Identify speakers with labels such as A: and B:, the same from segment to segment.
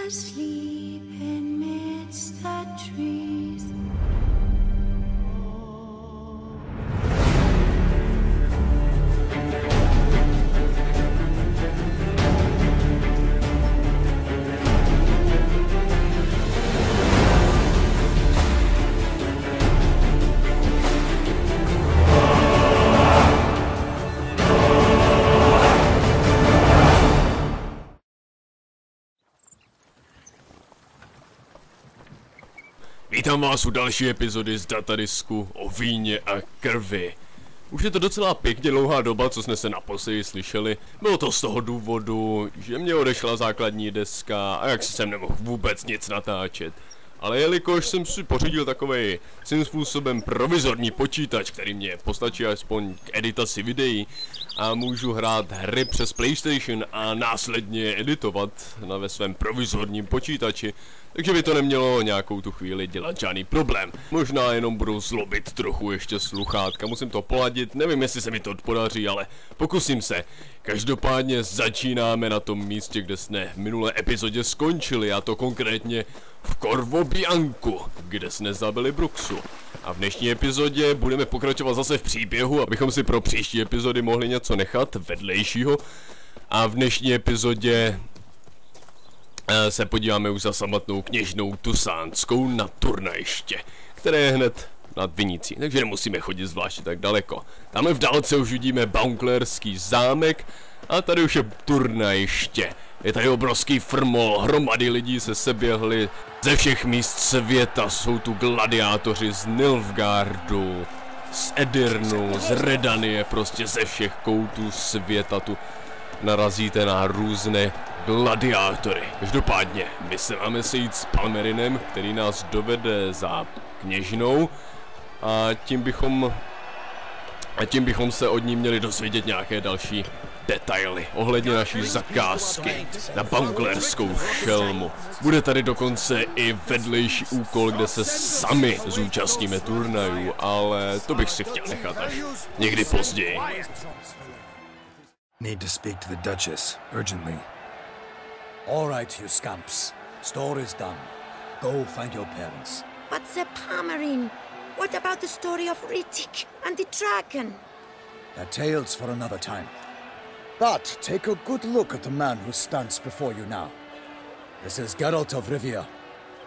A: asleep amidst the trees.
B: Vítám vás u další epizody z datadisku o Víně a Krvi. Už je to docela pěkně dlouhá doba, co jsme se naposledy slyšeli. Bylo to z toho důvodu, že mě odešla základní deska a jak si jsem nemohl vůbec nic natáčet. Ale jelikož jsem si pořídil takovej svým způsobem provizorní počítač, který mě postačí aspoň k editaci videí a můžu hrát hry přes PlayStation a následně editovat ve svém provizorním počítači, takže by to nemělo nějakou tu chvíli dělat žádný problém. Možná jenom budou zlobit trochu ještě sluchátka, musím to poladit, nevím jestli se mi to podaří, ale pokusím se. Každopádně začínáme na tom místě, kde jsme v minulé epizodě skončili, a to konkrétně v Korvobianku, kde jsme zabili Bruxu. A v dnešní epizodě budeme pokračovat zase v příběhu, abychom si pro příští epizody mohli něco nechat vedlejšího. A v dnešní epizodě se podíváme už za samotnou kněžnou tusánskou na turnajiště, které je hned nad vinicí, takže nemusíme chodit zvláště tak daleko. Tam v dálce už vidíme Baunklerský zámek a tady už je turnajiště. Je tady obrovský frmol, hromady lidí se seběhly ze všech míst světa, jsou tu gladiátoři z Nilfgaardu, z Edirnu, z Redanie, prostě ze všech koutů světa tu narazíte na různé gladiátory. Každopádně, my se máme sejít s Palmerinem, který nás dovede za kněžnou a tím bychom se od ní měli dozvědět nějaké další detaily ohledně naší zakázky na Baunklerskou šelmu. Bude tady dokonce i vedlejší úkol, kde se sami zúčastníme turnajů, ale to bych si chtěl nechat až někdy později.
C: Need to speak to the Duchess, urgently.
D: All right, you scamps. Story's done. Go find your parents.
A: But the Palmerin, what about the story of Rittik and the dragon?
D: They're tales for another time. But take a good look at the man who stands before you now. This is Geralt of Rivia,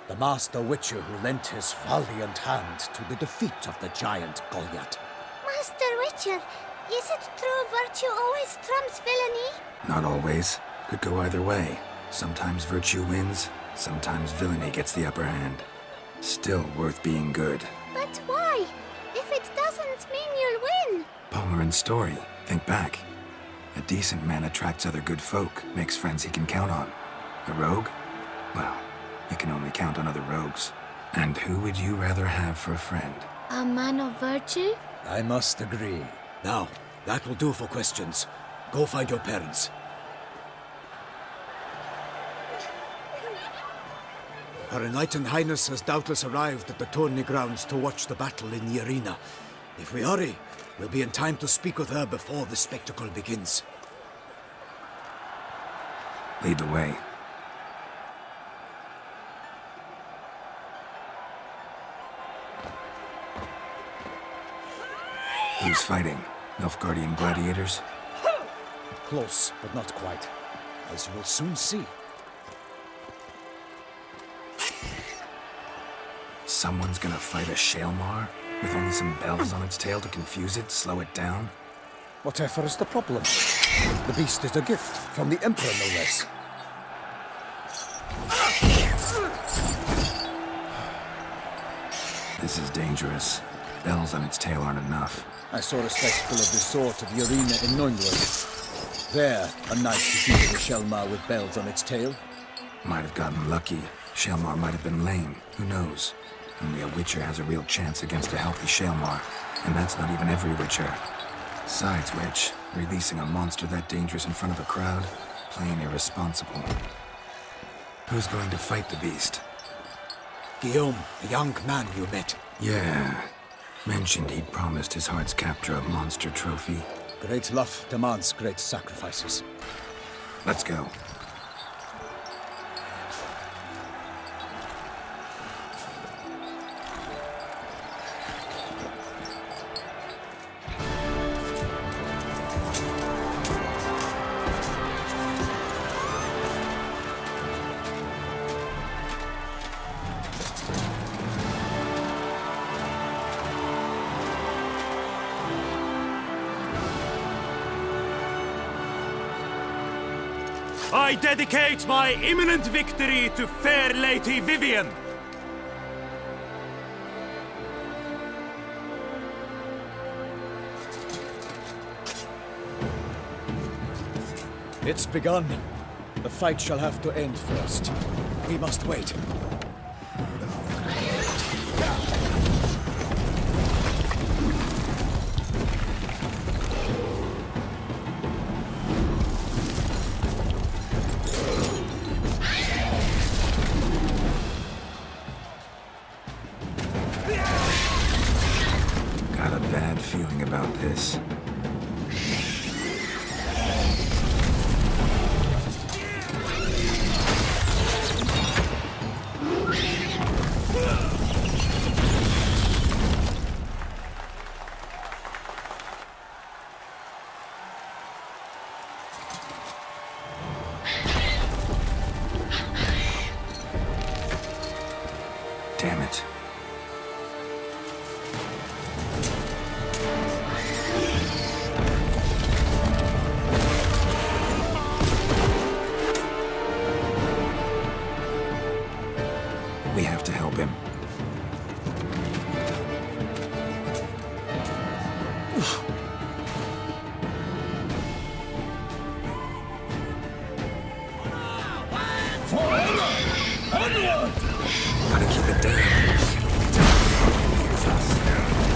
D: the master witcher who lent his valiant hand to the defeat of the giant Goliath.
A: Master Witcher, is it true virtue always trumps villainy?
C: Not always. Could go either way. Sometimes virtue wins, sometimes villainy gets the upper hand. Still worth being good.
A: But why? If it doesn't mean you'll win.
C: Palmerin's story. Think back. A decent man attracts other good folk, makes friends he can count on. A rogue? Well, you can only count on other rogues. And who would you rather have for a friend?
A: A man of virtue?
D: I must agree. Now, that will do for questions. Go find your parents. Her Enlightened Highness has doubtless arrived at the tourney grounds to watch the battle in the arena. If we hurry, we'll be in time to speak with her before the spectacle begins.
C: Lead the way. Who's fighting? Nilfgaardian gladiators?
D: Close, but not quite. As you will soon see.
C: Someone's gonna fight a Shaelmar? With only some bells on its tail to confuse it, slow it down?
D: Whatever is the problem? The beast is a gift from the Emperor, no less.
C: This is dangerous. Bells on its tail aren't enough.
D: I saw a spectacle of this sort at the arena in Nürnberg. There, a knight defeated a Shaelmar with bells on its tail.
C: Might have gotten lucky. Shaelmar might have been lame. Who knows? Only a witcher has a real chance against a healthy Shaelmar. And that's not even every witcher. Besides which, releasing a monster that dangerous in front of a crowd? Plain irresponsible. Who's going to fight the beast?
D: Guillaume, the young man you met.
C: Yeah. Mentioned he'd promised his heart's captor a monster trophy.
D: Great love demands great sacrifices.
C: Let's go.
E: I dedicate my imminent victory to fair Lady Vivian.
D: It's begun. The fight shall have to end first. We must wait.
C: Got a bad feeling about this. Damn it. We have to help him. Gotta keep it down.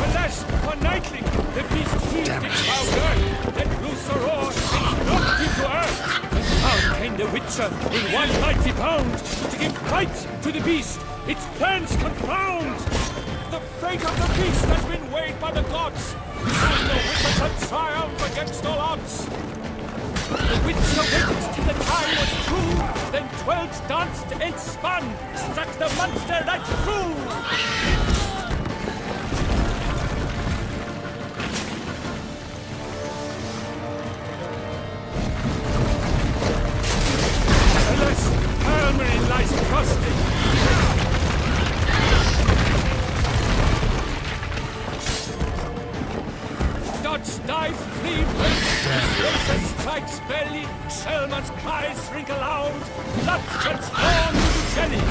E: Alas, for nightly, the beast heaved its powder, let loose a roar, and knocked into earth. And down came the Witcher in one mighty bound, to give fight to the beast, its plans confound. The fate of the beast has been weighed by the gods, and the Witcher shall triumph against all odds. The Witcher waited till the time was true, then 12 danced and spun, struck the monster right through. Alas, Hermione lies prostrate. Dodge, dive, flee, break, strikes belly, Selma's cries ring aloud, blood transformed to jelly.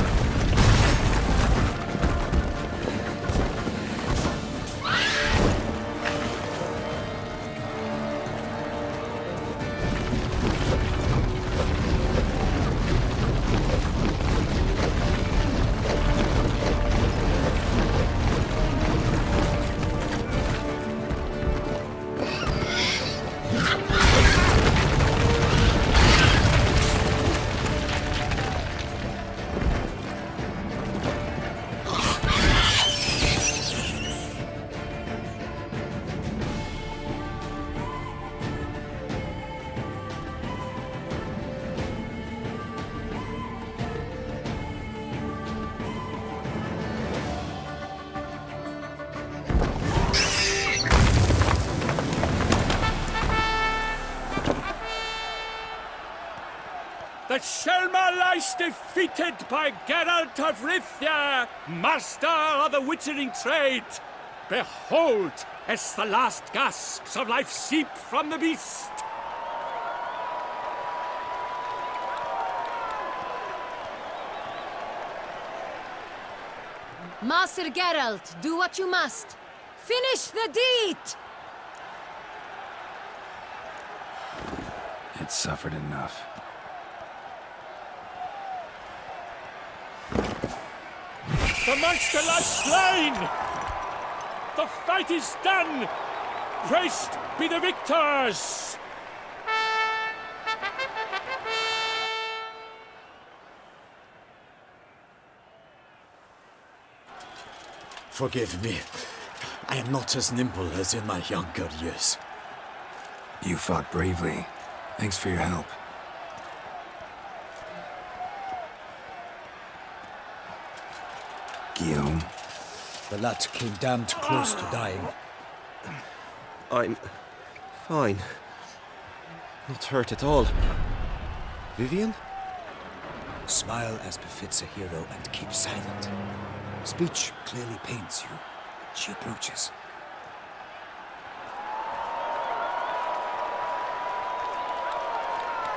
E: The Selma lies defeated by Geralt of Rivia, master of the witchering trade. Behold, as the last gasps of life seep from the beast.
F: Master Geralt, do what you must. Finish the deed!
C: It's suffered enough.
E: The monster lies slain! The fight is done! Praised be the victors!
D: Forgive me. I am not as nimble as in my younger years.
C: You fought bravely. Thanks for your help. Guillaume.
D: The lad came damned close to dying.
G: I'm fine. Not hurt at all. Vivian?
D: Smile as befits a hero and keep silent. Speech clearly pains you. She approaches.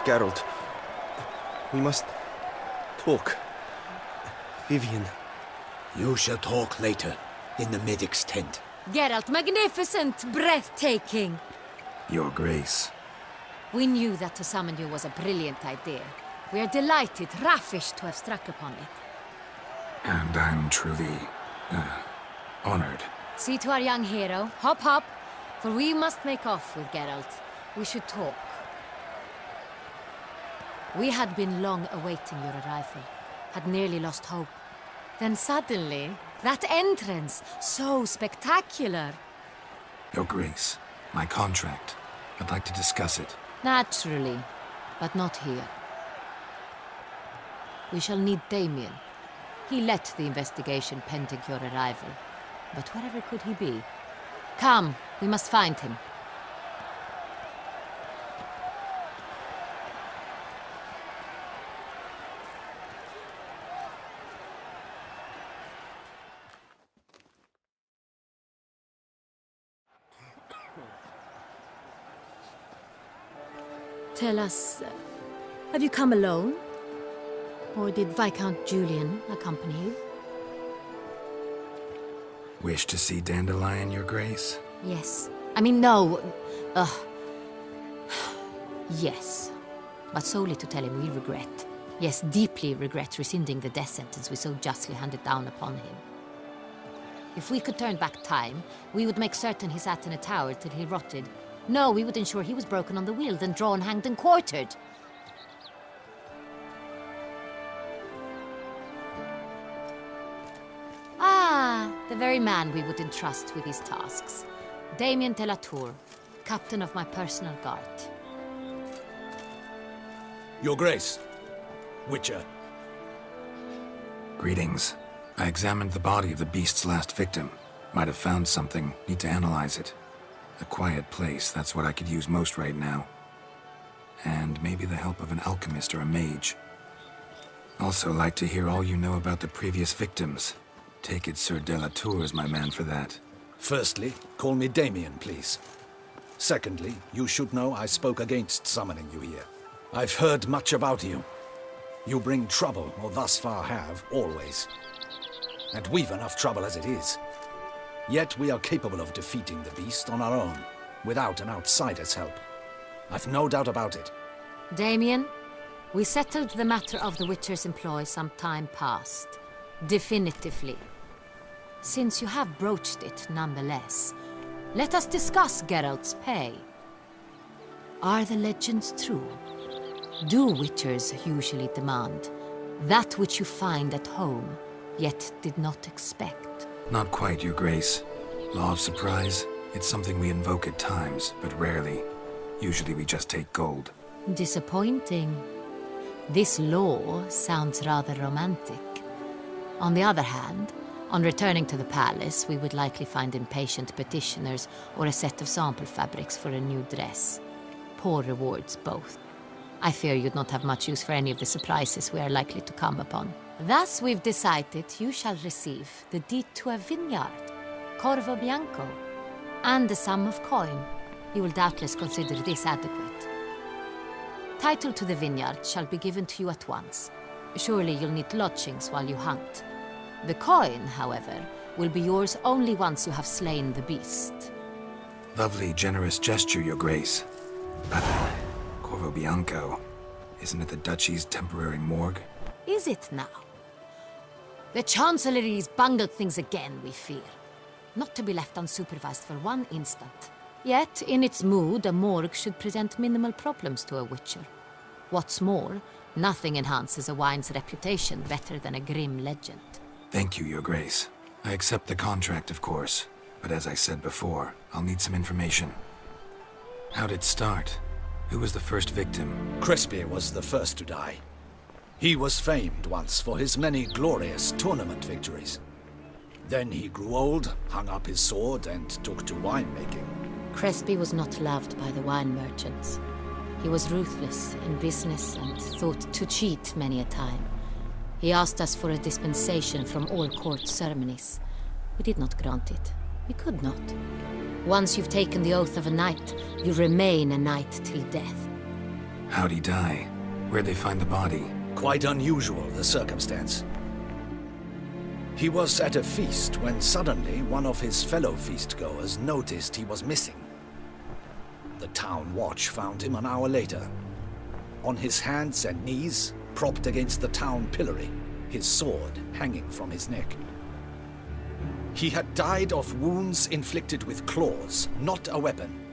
G: Geralt, We must talk. Vivian.
D: You shall talk later, in the medic's tent.
F: Geralt, magnificent, breathtaking.
C: Your Grace.
F: We knew that to summon you was a brilliant idea. We are delighted, ravished to have struck upon it.
C: And I'm truly, honored.
F: See to our young hero. Hop, hop. For we must make off with Geralt. We should talk. We had been long awaiting your arrival. Had nearly lost hope. Then suddenly, that entrance, so spectacular.
C: Your Grace, my contract. I'd like to discuss it.
F: Naturally, but not here. We shall need Damien. He led the investigation pending your arrival. But wherever could he be? Come, we must find him. Tell us, have you come alone? Or did Viscount Julian accompany you?
C: Wish to see Dandelion, Your Grace?
F: Yes. I mean, no. Yes. But solely to tell him we regret. Yes, deeply regret rescinding the death sentence we so justly handed down upon him. If we could turn back time, we would make certain he sat in a tower till he rotted. No, we would ensure he was broken on the wheel, then drawn, hanged, and quartered. Ah, the very man we would entrust with these tasks. Damien de la Tour, captain of my personal guard.
D: Your Grace. Witcher.
C: Greetings. I examined the body of the beast's last victim. Might have found something. Need to analyze it. A quiet place, that's what I could use most right now. And maybe the help of an alchemist or a mage. Also like to hear all you know about the previous victims. Take it Sir de la Tour is my man for that.
D: Firstly, call me Damien, please. Secondly, you should know I spoke against summoning you here. I've heard much about you. You bring trouble, or thus far have, always. And we've enough trouble as it is. Yet we are capable of defeating the beast on our own, without an outsider's help. I've no doubt about it.
F: Damien, we settled the matter of the Witcher's employ some time past. Definitively. Since you have broached it nonetheless, let us discuss Geralt's pay. Are the legends true? Do Witchers usually demand that which you find at home, yet did not expect?
C: Not quite, Your Grace. Law of surprise, it's something we invoke at times, but rarely. Usually we just take gold.
F: Disappointing. This law sounds rather romantic. On the other hand, on returning to the palace, we would likely find impatient petitioners or a set of sample fabrics for a new dress. Poor rewards, both. I fear you'd not have much use for any of the surprises we are likely to come upon. Thus, we've decided you shall receive the deed to a vineyard, Corvo Bianco, and the sum of coin. You will doubtless consider this adequate. Title to the vineyard shall be given to you at once. Surely you'll need lodgings while you hunt. The coin, however, will be yours only once you have slain the beast.
C: Lovely, generous gesture, Your Grace. But, Corvo Bianco, isn't it the Duchy's temporary morgue?
F: Is it now? The Chancellery's bungled things again, we fear. Not to be left unsupervised for one instant. Yet, in its mood, a morgue should present minimal problems to a Witcher. What's more, nothing enhances a wine's reputation better than a grim legend.
C: Thank you, Your Grace. I accept the contract, of course. But as I said before, I'll need some information. How'd it start? Who was the first victim?
D: Crespy was the first to die. He was famed once for his many glorious tournament victories. Then he grew old, hung up his sword, and took to winemaking.
F: Crespy was not loved by the wine merchants. He was ruthless in business and thought to cheat many a time. He asked us for a dispensation from all court ceremonies. We did not grant it. We could not. Once you've taken the oath of a knight, you remain a knight till death.
C: How'd he die? Where'd they find the body?
D: Quite unusual, the circumstance. He was at a feast when suddenly one of his fellow feastgoers noticed he was missing. The town watch found him an hour later. On his hands and knees, propped against the town pillory, his sword hanging from his neck. He had died of wounds inflicted with claws, not a weapon.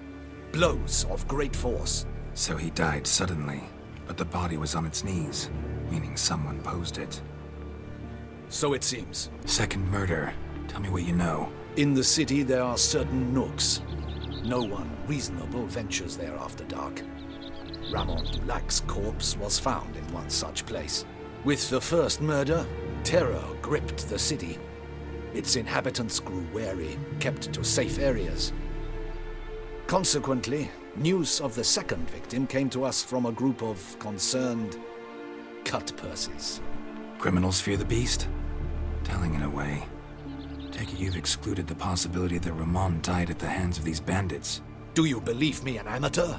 D: Blows of great force.
C: So he died suddenly, but the body was on its knees, meaning someone posed it.
D: So it seems.
C: Second murder. Tell me what you know.
D: In the city there are certain nooks. No one reasonable ventures there after dark. Ramon Dulac's corpse was found in one such place. With the first murder, terror gripped the city. Its inhabitants grew wary, kept to safe areas. Consequently, news of the second victim came to us from a group of concerned cut-purses.
C: Criminals fear the beast? Telling in a way. Take it you've excluded the possibility that Ramon died at the hands of these bandits.
D: Do you believe me an amateur?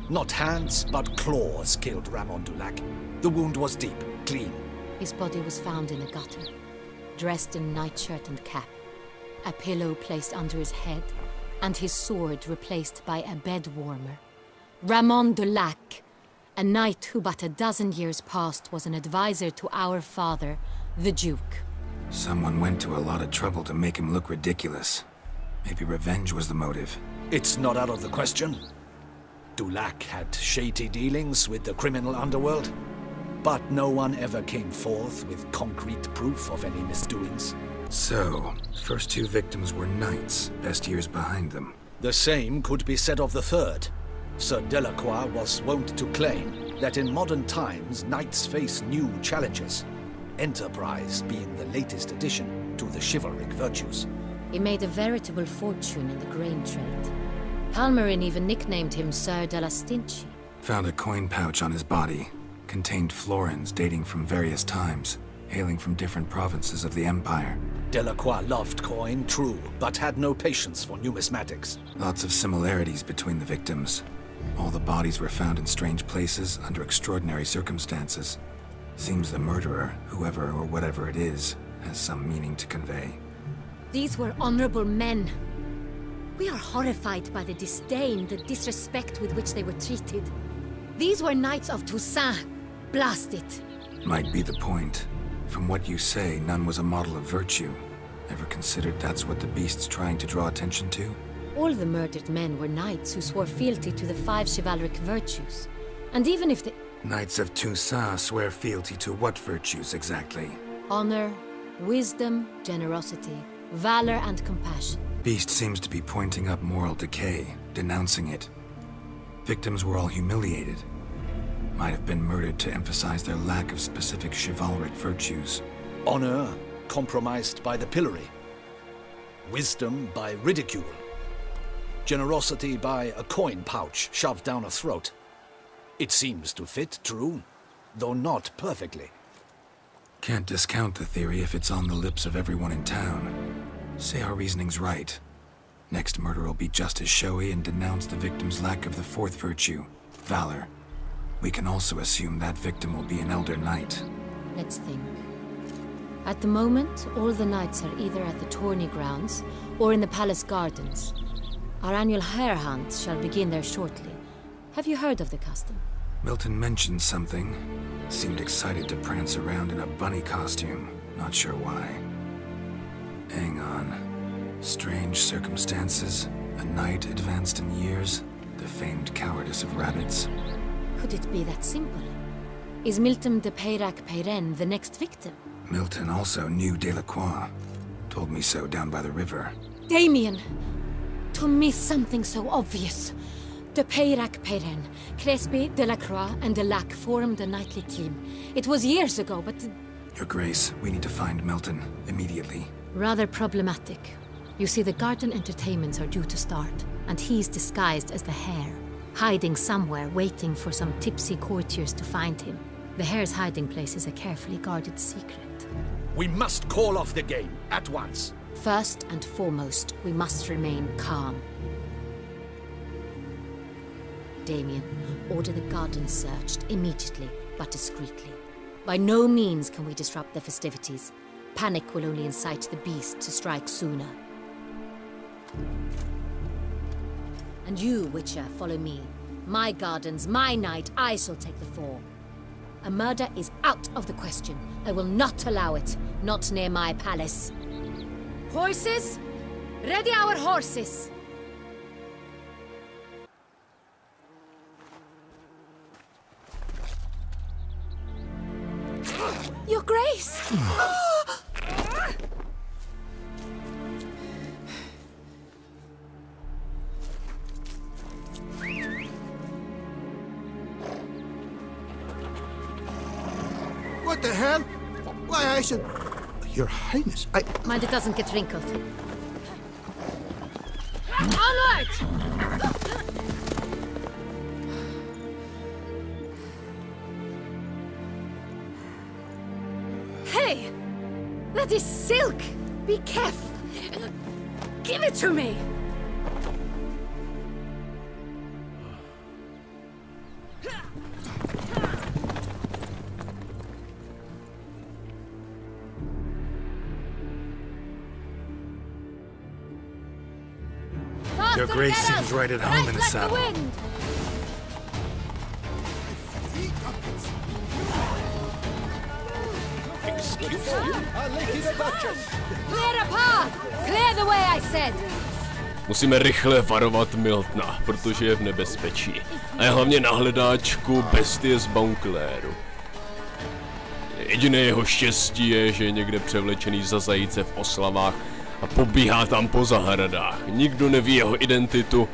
D: Not hands, but claws killed Ramon Dulac. The wound was deep, clean.
F: His body was found in a gutter, dressed in nightshirt and cap, a pillow placed under his head, and his sword replaced by a bed warmer. Ramon Dulac, a knight who but a dozen years past was an advisor to our father, the Duke.
C: Someone went to a lot of trouble to make him look ridiculous. Maybe revenge was the motive.
D: It's not out of the question. Dulac had shady dealings with the criminal underworld, but no one ever came forth with concrete proof of any misdoings.
C: So, first two victims were knights, best years behind them.
D: The same could be said of the third. Sir Delacroix was wont to claim that in modern times knights face new challenges, enterprise being the latest addition to the chivalric virtues.
F: He made a veritable fortune in the grain trade. Palmerin even nicknamed him Sir de la Stinchi.
C: Found a coin pouch on his body. Contained florins dating from various times, hailing from different provinces of the Empire.
D: Delacroix loved coin, true, but had no patience for numismatics.
C: Lots of similarities between the victims. All the bodies were found in strange places under extraordinary circumstances. Seems the murderer, whoever or whatever it is, has some meaning to convey.
F: These were honorable men. We are horrified by the disdain, the disrespect with which they were treated. These were knights of Toussaint. Blast it.
C: Might be the point. From what you say, none was a model of virtue. Ever considered that's what the beast's trying to draw attention to?
F: All the murdered men were knights who swore fealty to the 5 chivalric virtues. And even if the...
C: Knights of Toussaint swear fealty to what virtues exactly?
F: Honor, wisdom, generosity, valor and compassion.
C: Beast seems to be pointing up moral decay, denouncing it. Victims were all humiliated. Might have been murdered to emphasize their lack of specific chivalric virtues.
D: Honor compromised by the pillory. Wisdom by ridicule. Generosity by a coin pouch shoved down a throat. It seems to fit, true, though not perfectly.
C: Can't discount the theory if it's on the lips of everyone in town. Say our reasoning's right. Next murder will be just as showy and denounce the victim's lack of the fourth virtue, valor. We can also assume that victim will be an elder knight.
F: Let's think. At the moment, all the knights are either at the tourney grounds or in the palace gardens. Our annual hare hunt shall begin there shortly. Have you heard of the custom?
C: Milton mentioned something. Seemed excited to prance around in a bunny costume. Not sure why. Hang on. Strange circumstances. A knight advanced in years. The famed cowardice of rabbits.
F: Could it be that simple? Is Milton de Peyrac-Peyren the next victim?
C: Milton also knew Delacroix. Told me so down by the river.
F: Damien! To miss something so obvious. De Peyrac-Peyren, Crespi, Delacroix, and Delac formed a knightly team. It was years ago, but...
C: Your Grace, we need to find Milton, immediately.
F: Rather problematic. You see, the garden entertainments are due to start, and he's disguised as the hare, hiding somewhere, waiting for some tipsy courtiers to find him. The hare's hiding place is a carefully guarded secret.
D: We must call off the game, at once.
F: First and foremost, we must remain calm. Damien, order the garden searched immediately, but discreetly. By no means can we disrupt the festivities. Panic will only incite the beast to strike sooner. And you, Witcher, follow me. My gardens, my night, I shall take the fall. A murder is out of the question. I will not allow it. Not near my palace. Horses? Ready our horses! Your Grace!
H: What the hell? Why, I should... Your Highness, I...
F: Mind it doesn't get wrinkled. Onward! Hey! That is silk! Be careful! Give it to me!
C: Your Grace seems right at home in the saddle.
H: Excuse you? Our Lady the Duchess!
F: Clear a path! Clear the way, I said!
B: Musíme rychle varovat Miltna, protože je v nebezpečí. A je hlavně na hledáčku Bestie z Bouncléru. Jediné jeho štěstí je, že je někde převlečený za zajíce v oslavách a pobíhá tam po zahradách. Nikdo neví jeho identitu.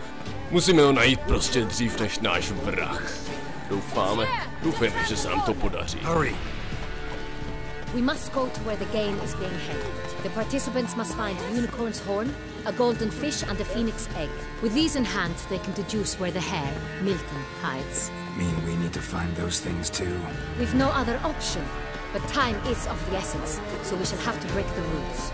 B: Musíme ho najít prostě dřív než náš vrah. Doufáme, že se nám to podaří.
C: Hurry!
F: We must go to where the game is being held. The participants must find a unicorn's horn, a golden fish, and a phoenix egg. With these in hand, they can deduce where the hare, Milton, hides.
C: Mean we need to find those things too?
F: We've no other option, but time is of the essence, so we shall have to break the rules.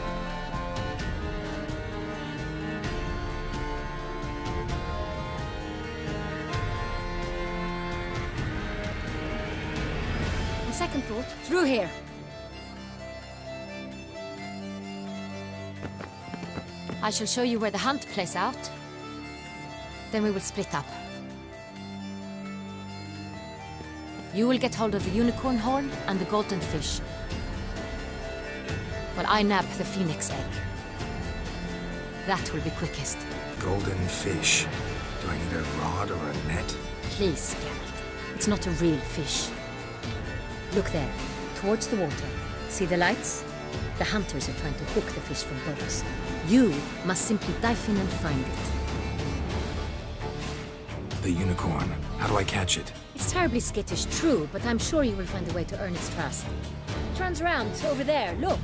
F: On second thought, through here. I shall show you where the hunt plays out. Then we will split up. You will get hold of the unicorn horn and the golden fish, while I nab the phoenix egg. That will be quickest.
C: Golden fish. Do I need a rod or a net?
F: Please, Geralt. It's not a real fish. Look there, towards the water. See the lights? The hunters are trying to hook the fish from boats. You must simply dive in and find it.
C: The unicorn. How do I catch it?
F: It's terribly skittish, true, but I'm sure you will find a way to earn its trust. It runs around over there, look.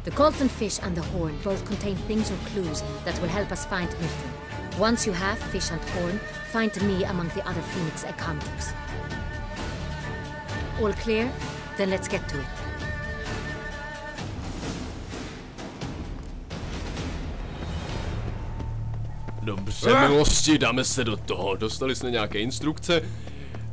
F: The golden fish and the horn both contain things or clues that will help us find Milton. Once you have fish and horn, find me among the other phoenix egg hunters. All clear? Then let's get to it.
B: Dobře, milosti, dáme se do toho. Dostali jsme nějaké instrukce,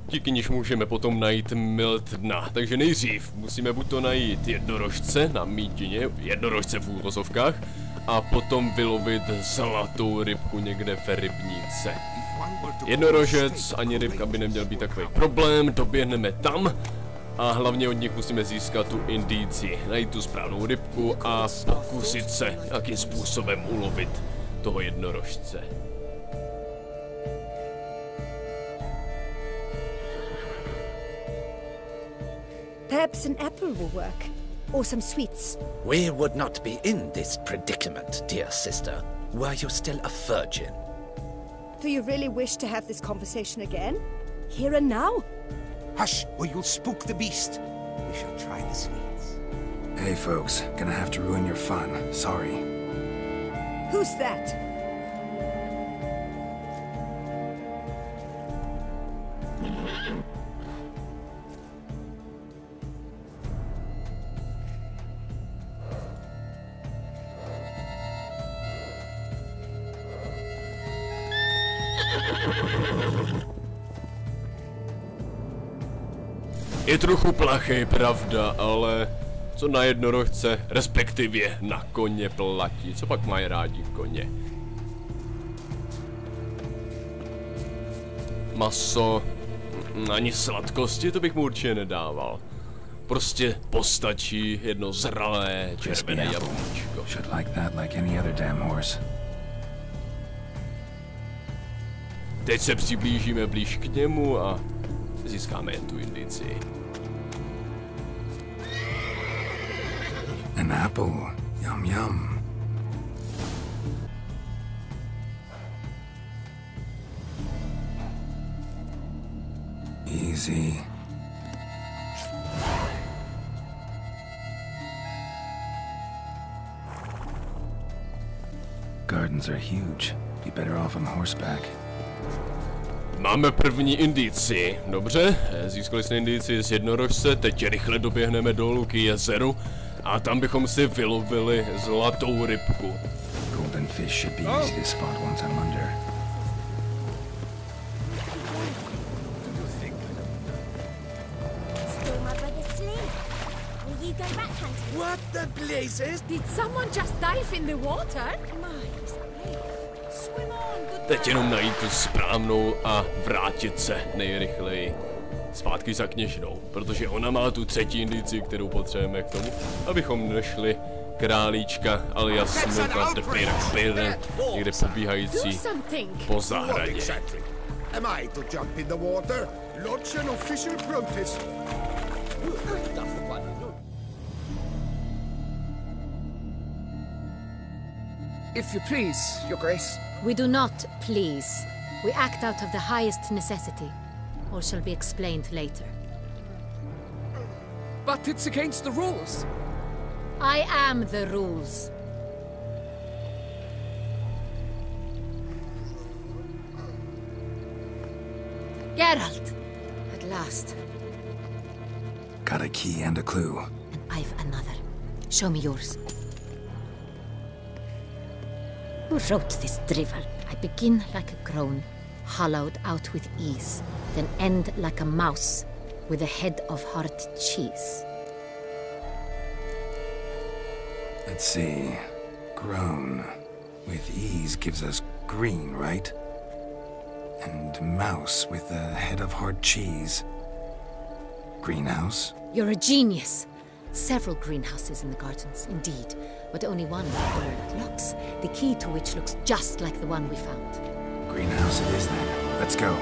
B: díky níž můžeme potom najít Miltna. Takže nejdřív musíme buď to najít jednorožce na mítině, jednorožce v úvozovkách, a potom vylovit zlatou rybku někde v rybníce. Jednorožec ani rybka by neměl být takový problém, doběhneme tam a hlavně od nich musíme získat tu indici, najít tu správnou rybku a pokusit se nějakým způsobem ulovit toho jednorožce.
A: Perhaps an apple will work. Or some sweets.
I: We would not be in this predicament, dear sister, were you still a virgin.
A: Do you really wish to have this conversation again? Here and now?
H: Hush, or you'll spook the beast. We shall try the sweets.
C: Hey folks, gonna have to ruin your fun. Sorry.
A: Who's that?
B: Je trochu plachej, pravda, ale co na jednorožce, respektive na koně platí. Co pak mají rádi koně? Maso, ani sladkosti, to bych mu určitě nedával. Prostě postačí jedno zralé červené jablíčko. Teď se přiblížíme blíž k němu a získáme jen tu indici.
C: An apple. Yum yum. Easy. Gardens are huge. Be better off on horseback.
B: Máme první indici. Dobře, získali jsme indici z jednorožce, teď rychle doběhneme dolů k jezeru a tam bychom si vylovili zlatou rybku.
C: Golden fish should be easy to spot once I'm under.
A: Still my brother's slave. Will you go back hunting?
H: What the blazes?
A: Did someone just dive in the water? My slave. Swim on, good
B: Teď jenom najít tu správnou a vrátit se nejrychleji zpátky za kněžnou, protože ona má tu třetí indici, kterou potřebujeme k tomu, abychom našli králíčka alias Smuta de Pirkpire, někde pobíhající po zahradě.
H: Am I to jump in the water? Lodge an official protest.
J: If you please, Your Grace.
F: We do not please. We act out of the highest necessity. All shall be explained later.
J: But it's against the rules.
F: I am the rules. Geralt! At last.
C: Got a key and a clue.
F: And I've another. Show me yours. Who wrote this drivel? I begin like a crone, hollowed out with ease, then end like a mouse, with a head of hard cheese.
C: Let's see. Grown. With ease gives us green, right? And mouse with a head of hard cheese. Greenhouse?
F: You're a genius. Several greenhouses in the gardens, indeed, but only one door that locks, the key to which looks just like the one we found.
C: Greenhouse it is then. Let's go.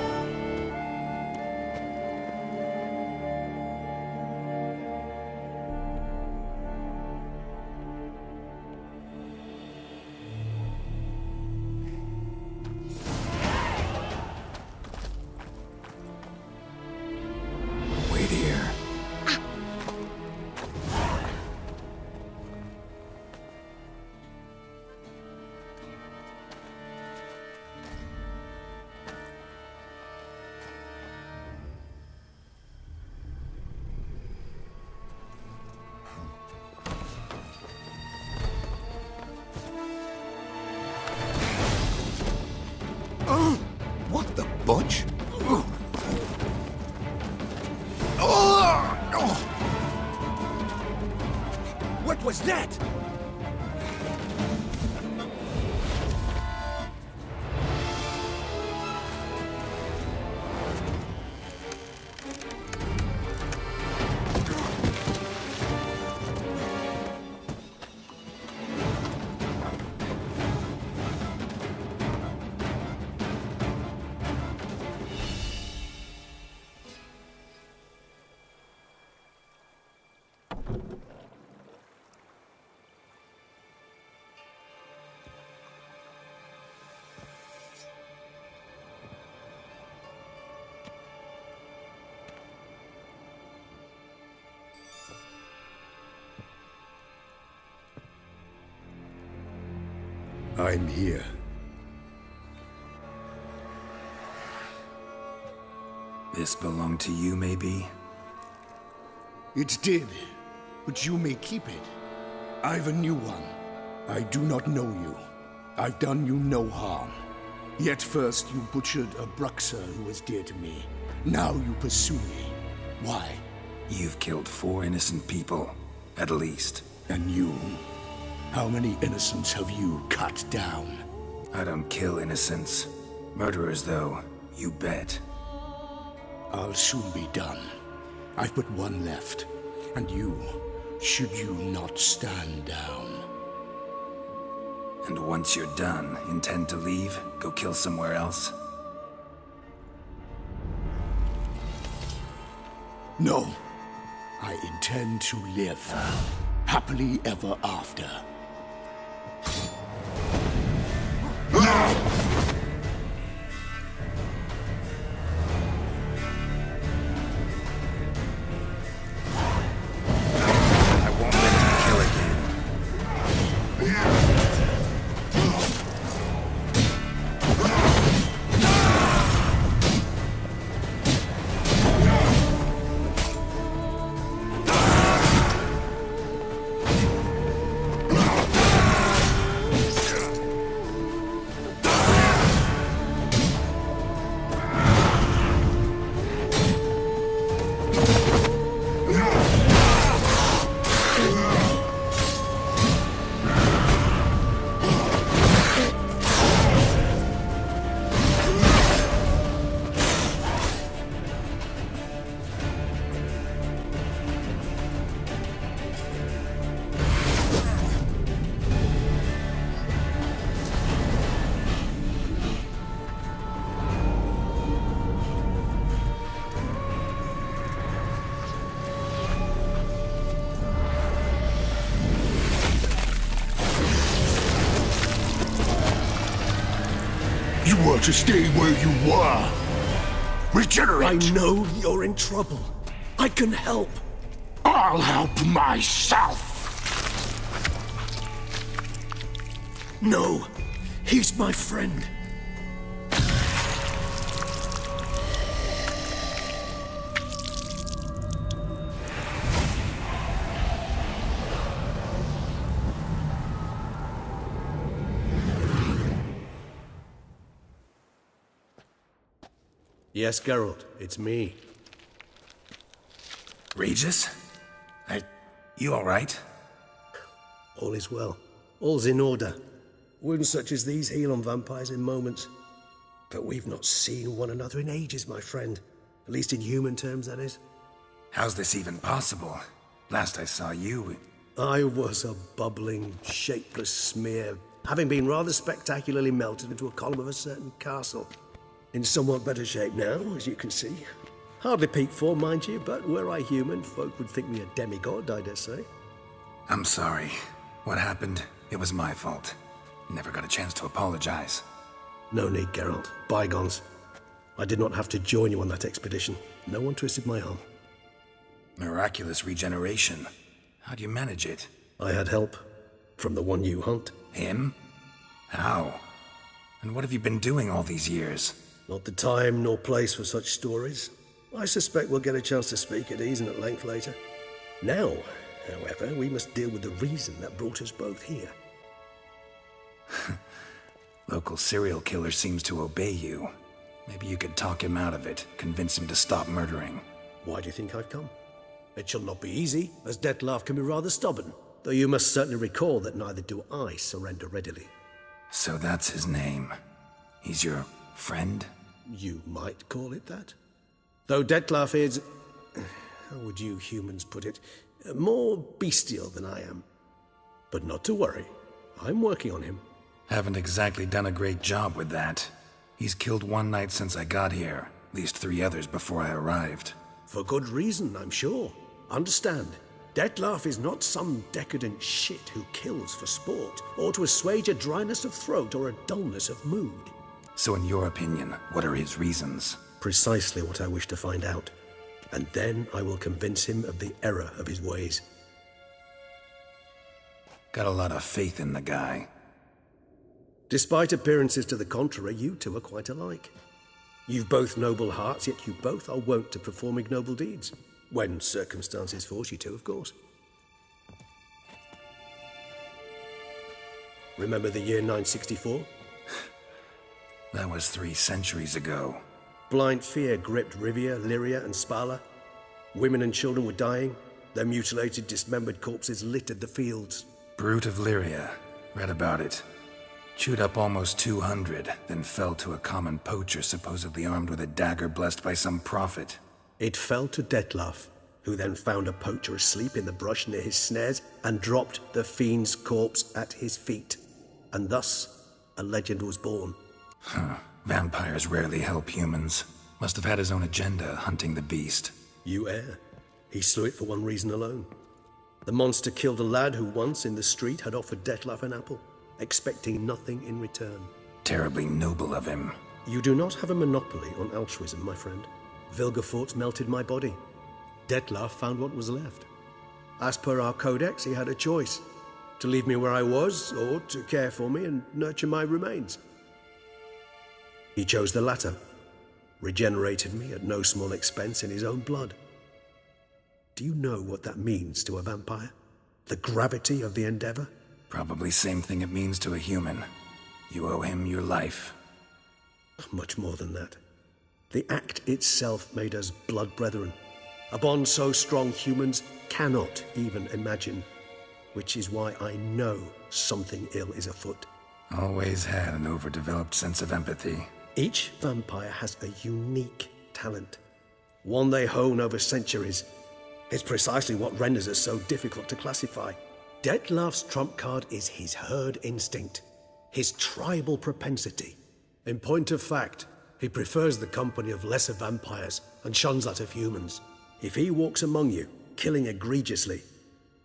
C: Wait here.
H: What the budge? What was that? I'm here.
C: This belonged to you, maybe?
H: It did, but you may keep it. I've a new one. I do not know you. I've done you no harm. Yet first you butchered a Bruxer who was dear to me. Now you pursue me. Why?
C: You've killed 4 innocent people, at least.
H: And you? How many innocents have you cut down?
C: I don't kill innocents. Murderers, though, you bet.
H: I'll soon be done. I've but one left. And you, should you not stand down.
C: And once you're done, intend to leave? Go kill somewhere else?
H: No. I intend to live. Happily ever after. You were to stay where you were. Regenerate!
K: I know you're in trouble. I can help.
H: I'll help myself.
K: No, he's my friend.
G: Yes, Geralt, it's me.
C: Regis? You all right?
G: All is well. All's in order. Wounds such as these heal on vampires in moments. But we've not seen one another in ages, my friend. At least in human terms, that is.
C: How's this even possible? Last I saw you...
G: I was a bubbling, shapeless smear, having been rather spectacularly melted into a column of a certain castle. In somewhat better shape now, as you can see. Hardly peak form, mind you, but were I human, folk would think me a demigod, I dare say.
C: I'm sorry. What happened, it was my fault. Never got a chance to apologize.
G: No need, Geralt. Bygones. I did not have to join you on that expedition. No one twisted my arm.
C: Miraculous regeneration. How'd you manage it?
G: I had help. From the one you hunt.
C: Him? How? And what have you been doing all these years?
G: Not the time nor place for such stories. I suspect we'll get a chance to speak at ease and at length later. Now, however, we must deal with the reason that brought us both here.
C: Local serial killer seems to obey you. Maybe you could talk him out of it, convince him to stop murdering.
G: Why do you think I've come? It shall not be easy, as Dettlaff can be rather stubborn. Though you must certainly recall that neither do I surrender readily.
C: So that's his name. He's your friend?
G: You might call it that. Though Dettlaff is... how would you humans put it? More bestial than I am. But not to worry. I'm working on him.
C: Haven't exactly done a great job with that. He's killed one night since I got here. At least 3 others before I arrived.
G: For good reason, I'm sure. Understand, Dettlaff is not some decadent shit who kills for sport, or to assuage a dryness of throat or a dullness of mood.
C: So in your opinion, what are his reasons?
G: Precisely what I wish to find out. And then I will convince him of the error of his ways.
C: Got a lot of faith in the guy.
G: Despite appearances to the contrary, you two are quite alike. You've both noble hearts, yet you both are wont to perform ignoble deeds. When circumstances force you to, of course. Remember the year 964?
C: That was 3 centuries ago.
G: Blind fear gripped Rivia, Lyria, and Spala. Women and children were dying. Their mutilated, dismembered corpses littered the fields.
C: Brute of Lyria. Read about it. Chewed up almost 200, then fell to a common poacher supposedly armed with a dagger blessed by some prophet.
G: It fell to Detlef, who then found a poacher asleep in the brush near his snares and dropped the fiend's corpse at his feet. And thus, a legend was born.
C: Huh. Vampires rarely help humans. Must have had his own agenda, hunting the beast.
G: You err. He slew it for one reason alone. The monster killed a lad who once in the street had offered Detlef an apple, expecting nothing in return.
C: Terribly noble of him.
G: You do not have a monopoly on altruism, my friend. Vilgefortz melted my body. Detlef found what was left. As per our codex, he had a choice. To leave me where I was, or to care for me and nurture my remains. He chose the latter. Regenerated me at no small expense in his own blood. Do you know what that means to a vampire? The gravity of the endeavor?
C: Probably same thing it means to a human. You owe him your life.
G: Much more than that. The act itself made us blood brethren. A bond so strong humans cannot even imagine. Which is why I know something ill is afoot.
C: Always had an overdeveloped sense of empathy.
G: Each vampire has a unique talent. One they hone over centuries. It's precisely what renders us so difficult to classify. Detlef's trump card is his herd instinct, his tribal propensity. In point of fact, he prefers the company of lesser vampires and shuns that of humans. If he walks among you, killing egregiously,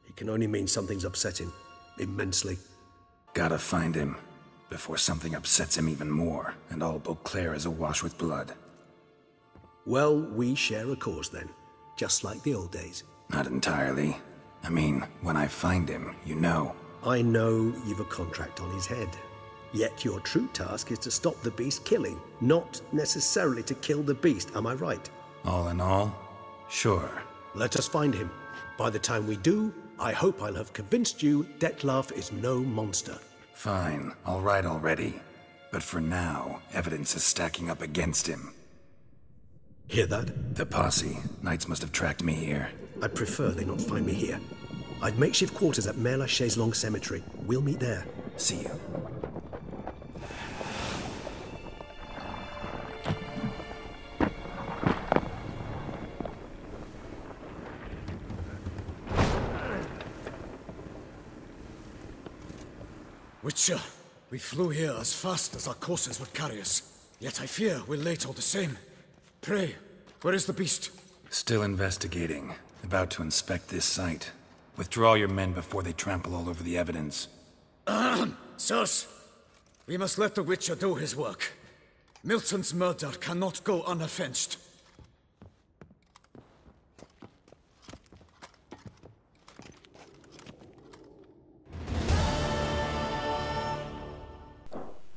G: it can only mean something's upset him, immensely.
C: Gotta find him, before something upsets him even more, and all Beauclair is awash with blood.
G: Well, we share a cause then, just like the old days.
C: Not entirely. I mean, when I find him, you know.
G: I know you've a contract on his head. Yet your true task is to stop the beast killing, not necessarily to kill the beast, am I right?
C: All in all, sure.
G: Let us find him. By the time we do, I hope I'll have convinced you Detlef is no monster.
C: Fine, all right already. But for now, evidence is stacking up against him.
G: Hear that?
C: The posse. Knights must have tracked me here.
G: I'd prefer they not find me here. I've makeshift quarters at Mère Lachaise Long Cemetery. We'll meet there.
C: See you.
D: Witcher, we flew here as fast as our courses would carry us. Yet I fear we're late all the same. Pray, where is the beast?
C: Still investigating. About to inspect this site. Withdraw your men before they trample all over the evidence.
D: Sirs, we must let the Witcher do his work. Milton's murder cannot go unavenged.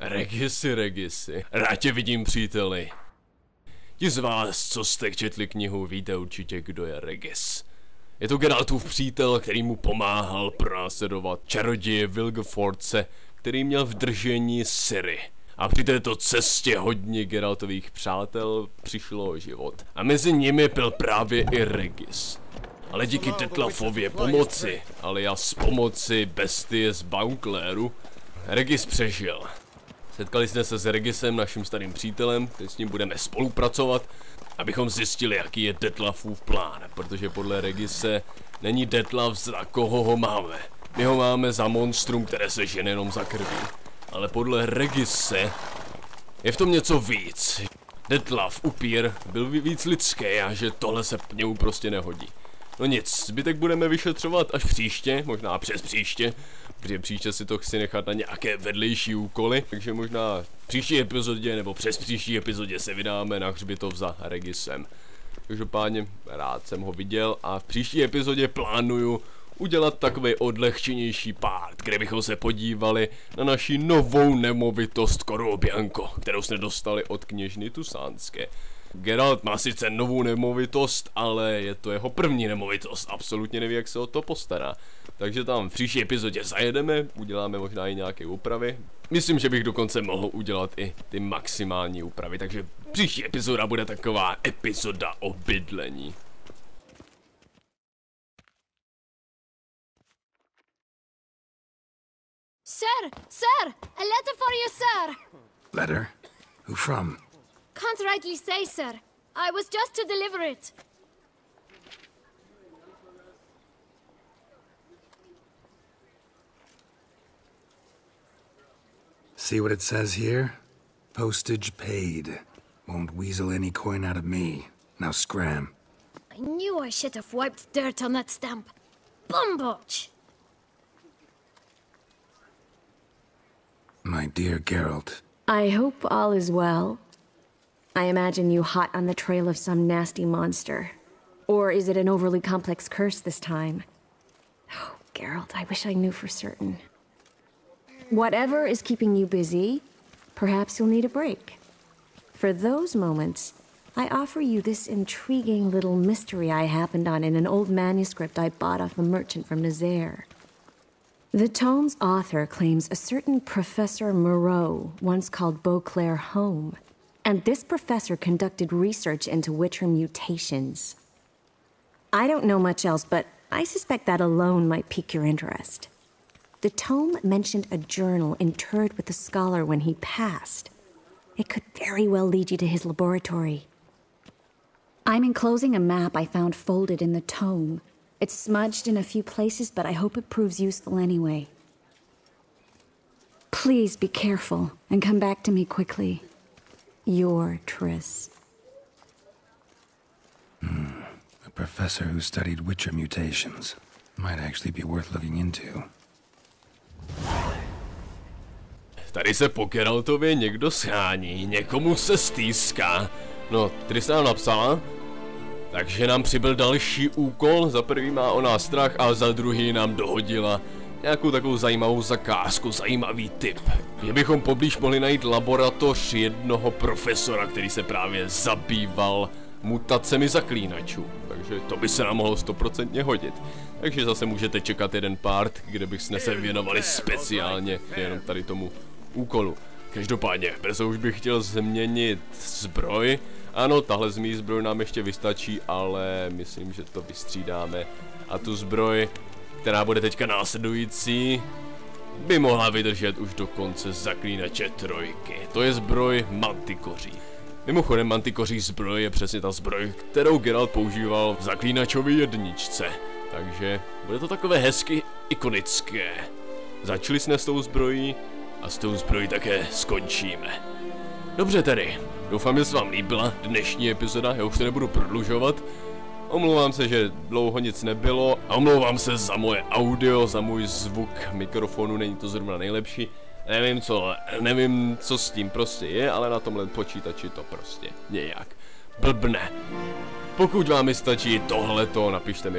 B: Regisi. Rád tě vidím, příteli. Ti z vás, co jste četli knihu, víte určitě, kdo je Regis. Je to Geraltův přítel, který mu pomáhal pronásledovat čaroděje Vilgefortze, který měl v držení Ciri. A při této cestě hodně Geraltových přátel přišlo o život. A mezi nimi byl právě i Regis. Ale díky Detlefově pomoci, alias pomoci Bestie z Beauclairu, Regis přežil. Setkali jsme se s Regisem, naším starým přítelem, teď s ním budeme spolupracovat, abychom zjistili, jaký je Detlefův plán, protože podle Regise není Detlef, za koho ho máme. My ho máme za monstrum, které se žene jenom za krví. Ale podle Regise je v tom něco víc. Detlef, upír, byl víc lidský a že tohle se k němu prostě nehodí. No nic, zbytek budeme vyšetřovat až příště, možná přes příště, protože příště si to chci nechat na nějaké vedlejší úkoly, takže možná v příští epizodě nebo přes příští epizodě se vydáme na hřbitov za Regisem. Každopádně rád jsem ho viděl a v příští epizodě plánuju udělat takový odlehčenější part, kde bychom se podívali na naši novou nemovitost Bianco, kterou jsme dostali od kněžny Tusánské. Geralt má sice novou nemovitost, ale je to jeho první nemovitost, absolutně neví, jak se o to postará. Takže tam v příští epizodě zajedeme, uděláme možná i nějaké úpravy. Myslím, že bych dokonce mohl udělat i ty maximální úpravy, takže příští epizoda bude taková epizoda o bydlení.
L: Sir! Sir! A letter for you, sir!
C: Letter? Who from?
L: Can't rightly say, sir. I was just to deliver it.
C: See what it says here? Postage paid. Won't weasel any coin out of me. Now scram.
L: I knew I should have wiped dirt on that stamp. Bumbotch!
C: My dear Geralt.
M: I hope all is well. I imagine you hot on the trail of some nasty monster. Or is it an overly complex curse this time? Oh, Geralt, I wish I knew for certain. Whatever is keeping you busy, perhaps you'll need a break. For those moments, I offer you this intriguing little mystery I happened on in an old manuscript I bought off a merchant from Nazaire. The tome's author claims a certain Professor Moreau once called Beauclair home, and this professor conducted research into Witcher mutations. I don't know much else, but I suspect that alone might pique your interest. The tome mentioned a journal interred with the scholar when he passed. It could very well lead you to his laboratory. I'm enclosing a map I found folded in the tome. It's smudged in a few places, but I hope it proves useful anyway. Please be careful and come back to me quickly. Your Triss.
C: A professor who studied Witcher mutations. Might actually be worth looking into.
B: Tady se po Geraltově někdo schání, někomu se stýská. No, Triss nám napsala, takže nám přibyl další úkol. Za prvý má o nás strach a za druhý nám dohodila nějakou takovou zajímavou zakázku, zajímavý tip. Že bychom poblíž mohli najít laboratoř jednoho profesora, který se právě zabýval mutacemi zaklínačů. Takže to by se nám mohlo 100% hodit. Takže zase můžete čekat jeden part, kde bychom se věnovali speciálně jenom tady tomu úkolu. Každopádně, brzo už bych chtěl změnit zbroj. Ano, tahle zmí zbroj nám ještě vystačí, ale myslím, že to vystřídáme. A tu zbroj, která bude teďka následující, by mohla vydržet už do konce Zaklínače 3. To je zbroj mantikoří. Mimochodem, mantikoří zbroj je přesně ta zbroj, kterou Geralt používal v Zaklínačově 1. Takže bude to takové hezky ikonické. Začali jsme s tou zbrojí a s tou zbrojí také skončíme. Dobře tedy, doufám, že se vám líbila dnešní epizoda, já už to nebudu prodlužovat. Omlouvám se, že dlouho nic nebylo a omlouvám se za moje audio, za můj zvuk mikrofonu, není to zrovna nejlepší. Nevím, co s tím prostě je, ale na tomhle počítači to prostě nějak blbne. Pokud vám stačí tohleto, napište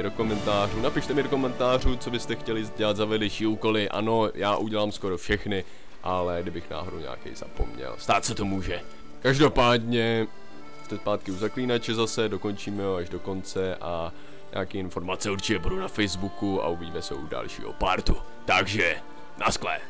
B: mi do komentářů, co byste chtěli dělat za vedlejší úkoly. Ano, já udělám skoro všechny, ale kdybych náhodou nějaký zapomněl, stát se to může. Každopádně jste zpátky u Zaklínače zase, dokončíme ho až do konce a nějaké informace určitě budou na Facebooku a uvidíme se u dalšího partu. Takže, naschle.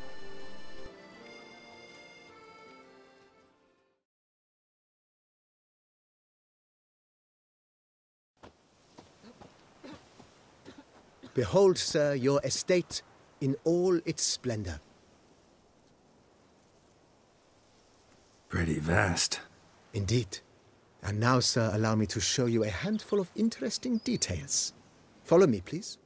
N: Behold, sir, your estate in all its splendor.
C: Pretty vast.
N: Indeed. And now, sir, allow me to show you a handful of interesting details. Follow me, please.